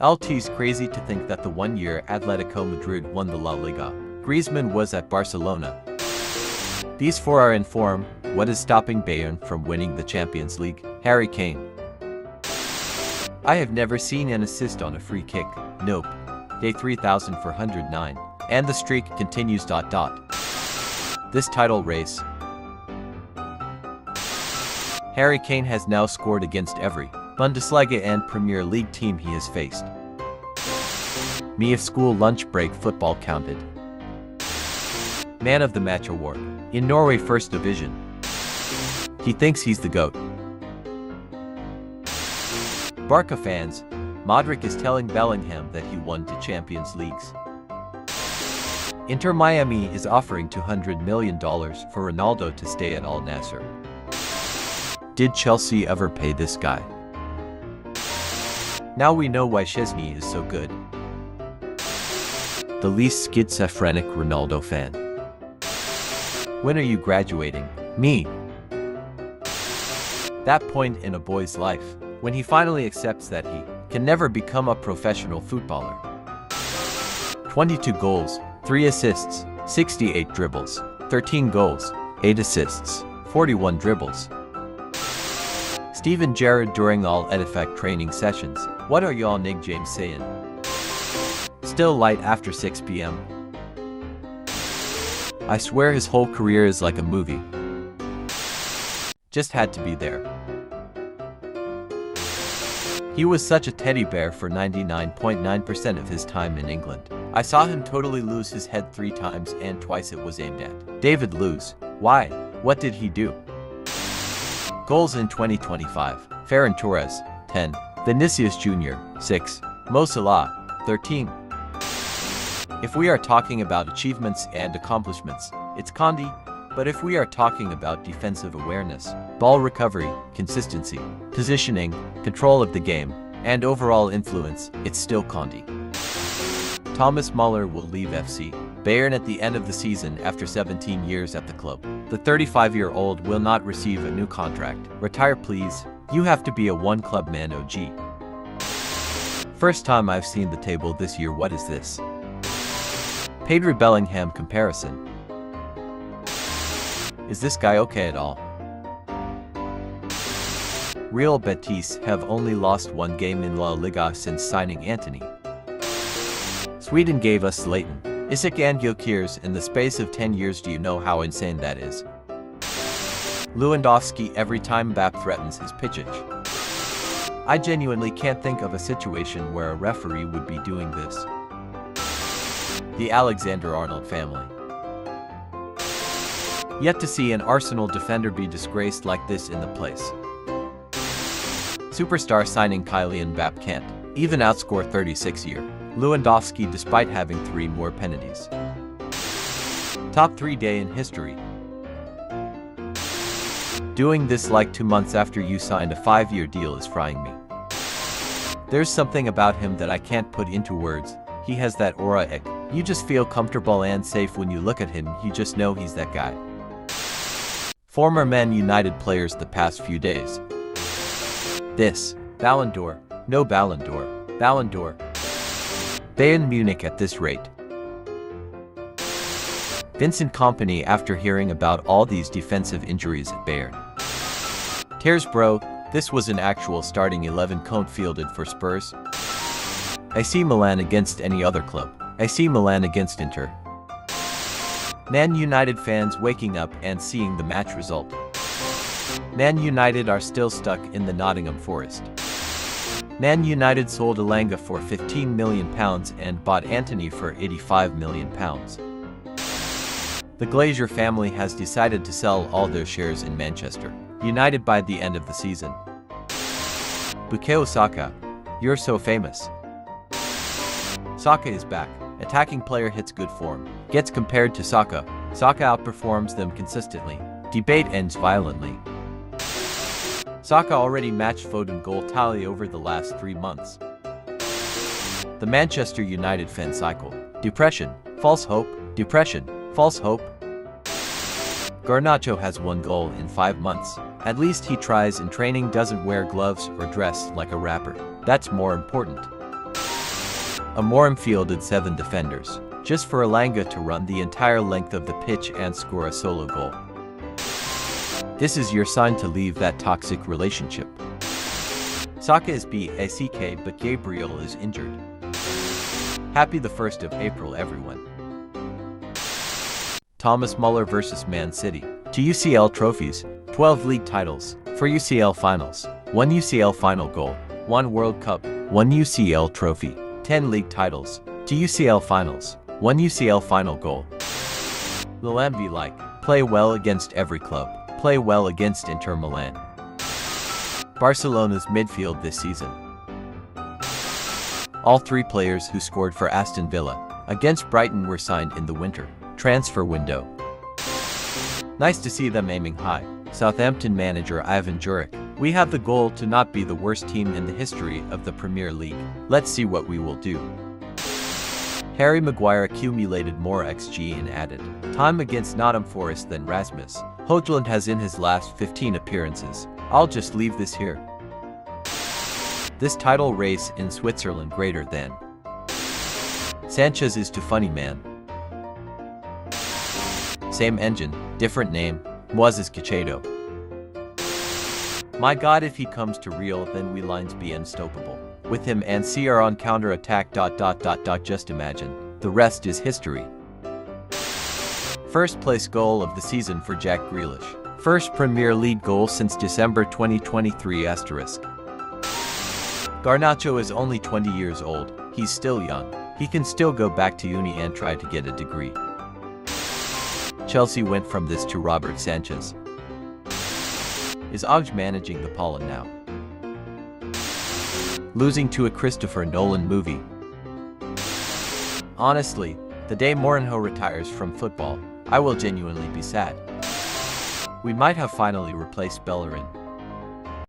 LT's crazy to think that the 1 year Atletico Madrid won the La Liga, Griezmann was at Barcelona. These four are in form. What is stopping Bayern from winning the Champions League? Harry Kane. I have never seen an assist on a free kick. Nope. Day 3409. And the streak continues. This title race. Harry Kane has now scored against every Bundesliga and Premier League team he has faced. Me if school lunch break football counted. Man of the Match award in Norway First Division. He thinks he's the GOAT. Barca fans, Modric is telling Bellingham that he won 2 Champions Leagues. Inter Miami is offering $200 million for Ronaldo to stay at Al Nassr. Did Chelsea ever pay this guy? Now we know why Szczesny is so good. The least schizophrenic Ronaldo fan. When are you graduating? Me. That point in a boy's life, when he finally accepts that he can never become a professional footballer. 22 goals, 3 assists, 68 dribbles, 13 goals, 8 assists, 41 dribbles. Steven Gerrard during all Edifect training sessions. What are y'all Nick James saying? Still light after 6 p.m. I swear his whole career is like a movie. Just had to be there. He was such a teddy bear for 99.9% of his time in England. I saw him totally lose his head 3 times and twice it was aimed at. David Luiz. Why? What did he do? Goals in 2025. Ferran Torres, 10. Vinicius Jr., 6. Mo Salah, 13. If we are talking about achievements and accomplishments, it's Condi. But if we are talking about defensive awareness, ball recovery, consistency, positioning, control of the game, and overall influence, it's still Condi. Thomas Muller will leave FC Bayern at the end of the season after 17 years at the club. The 35-year-old will not receive a new contract. Retire please. You have to be a one-club man OG. First time I've seen the table this year. What is this? Pedri Bellingham comparison. Is this guy okay at all? Real Betis have only lost 1 game in La Liga since signing Antony. Sweden gave us Zlatan, Isak and Gyökeres in the space of 10 years. Do you know how insane that is? Lewandowski every time Mbappe threatens his pitchage. I genuinely can't think of a situation where a referee would be doing this. The Alexander-Arnold family. Yet to see an Arsenal defender be disgraced like this in the place. Superstar signing Kylian Mbappe can't even outscore 36-year Lewandowski despite having 3 more penalties. Top 3 day in history. Doing this like 2 months after you signed a 5-year deal is frying me. There's something about him that I can't put into words. He has that aura. You just feel comfortable and safe when you look at him. You just know he's that guy. Former Man United players the past few days. This. Ballon d'Or. No Ballon d'Or. Ballon d'Or. Bayern Munich at this rate. Vincent Kompany after hearing about all these defensive injuries at Bayern. Tears bro, this was an actual starting 11 Conte fielded for Spurs. I see Milan against any other club. I see Milan against Inter. Man United fans waking up and seeing the match result. Man United are still stuck in the Nottingham Forest. Man United sold Elanga for £15 million and bought Antony for £85 million. The Glazer family has decided to sell all their shares in Manchester United by the end of the season. Bukayo Saka, you're so famous. Saka is back. Attacking player hits good form. Gets compared to Saka. Saka outperforms them consistently. Debate ends violently. Saka already matched Foden goal tally over the last 3 months. The Manchester United fan cycle. Depression, false hope, depression, false hope. Garnacho has 1 goal in 5 months. At least he tries in training, doesn't wear gloves or dress like a rapper. That's more important. Amorim fielded 7 defenders, just for Elanga to run the entire length of the pitch and score a solo goal. This is your sign to leave that toxic relationship. Saka is back, but Gabriel is injured. Happy the 1st of April, everyone. Thomas Muller vs Man City. 2 UCL trophies, 12 league titles, 4 UCL finals, 1 UCL final goal, 1 World Cup, 1 UCL trophy, 10 league titles, 2 UCL finals, 1 UCL final goal. Lambi like, play well against every club, play well against Inter Milan. Barcelona's midfield this season. All 3 players who scored for Aston Villa against Brighton were signed in the winter transfer window. Nice to see them aiming high. Southampton manager Ivan Juric. We have the goal to not be the worst team in the history of the Premier League. Let's see what we will do. Harry Maguire accumulated more XG and added time against Nottingham Forest than Rasmus Højlund has in his last 15 appearances. I'll just leave this here. This title race in Switzerland greater than. Sanchez is too funny, man. Same engine, different name, Moises Caicedo. My god, if he comes to Real, then we lines be unstoppable. With him and CR on counter-attack ... Just imagine. The rest is history. First place goal of the season for Jack Grealish. First Premier League goal since December 2023 *. Garnacho is only 20 years old. He's still young. He can still go back to uni and try to get a degree. Chelsea went from this to Robert Sanchez. Is Oj managing the pollen now? Losing to a Christopher Nolan movie. Honestly, the day Mourinho retires from football, I will genuinely be sad. We might have finally replaced Bellerin.